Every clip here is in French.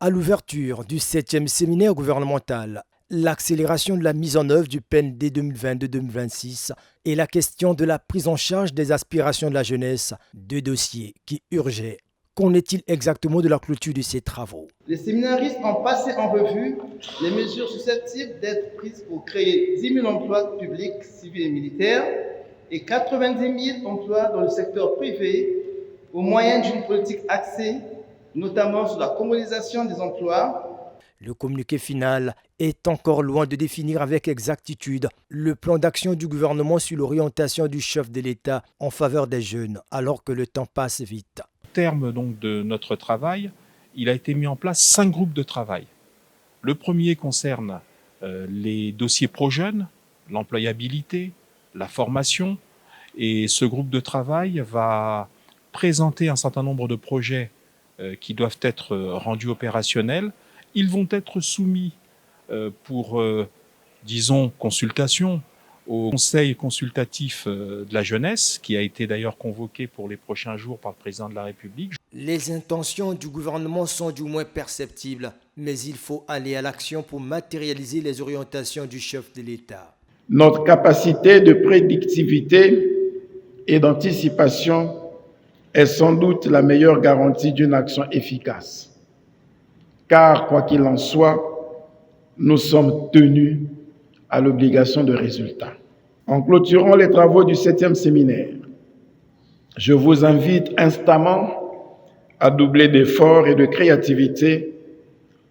À l'ouverture du 7e séminaire gouvernemental, l'accélération de la mise en œuvre du PND 2022-2026 et la question de la prise en charge des aspirations de la jeunesse, deux dossiers qui urgeaient. Qu'en est-il exactement de la clôture de ces travaux? Les séminaristes ont passé en revue les mesures susceptibles d'être prises pour créer 10 000 emplois publics, civils et militaires et 90 000 emplois dans le secteur privé au moyen d'une politique axée notamment sur la communalisation des emplois. Le communiqué final est encore loin de définir avec exactitude le plan d'action du gouvernement sur l'orientation du chef de l'État en faveur des jeunes, alors que le temps passe vite. Au terme donc de notre travail, il a été mis en place 5 groupes de travail. Le premier concerne les dossiers pro-jeunes, l'employabilité, la formation, et ce groupe de travail va présenter un certain nombre de projets qui doivent être rendus opérationnels. Ils vont être soumis pour, disons, consultation au Conseil consultatif de la jeunesse, qui a été d'ailleurs convoqué pour les prochains jours par le président de la République. Les intentions du gouvernement sont du moins perceptibles, mais il faut aller à l'action pour matérialiser les orientations du chef de l'État. Notre capacité de prédictivité et d'anticipation est sans doute la meilleure garantie d'une action efficace. Car, quoi qu'il en soit, nous sommes tenus à l'obligation de résultat. En clôturant les travaux du 7e séminaire, je vous invite instamment à doubler d'efforts et de créativité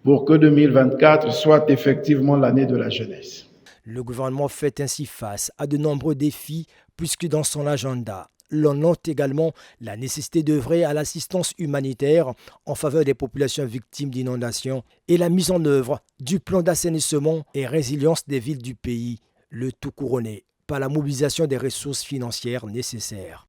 pour que 2024 soit effectivement l'année de la jeunesse. Le gouvernement fait ainsi face à de nombreux défis puisque dans son agenda, l'on note également la nécessité d'œuvrer à l'assistance humanitaire en faveur des populations victimes d'inondations et la mise en œuvre du plan d'assainissement et résilience des villes du pays, le tout couronné par la mobilisation des ressources financières nécessaires.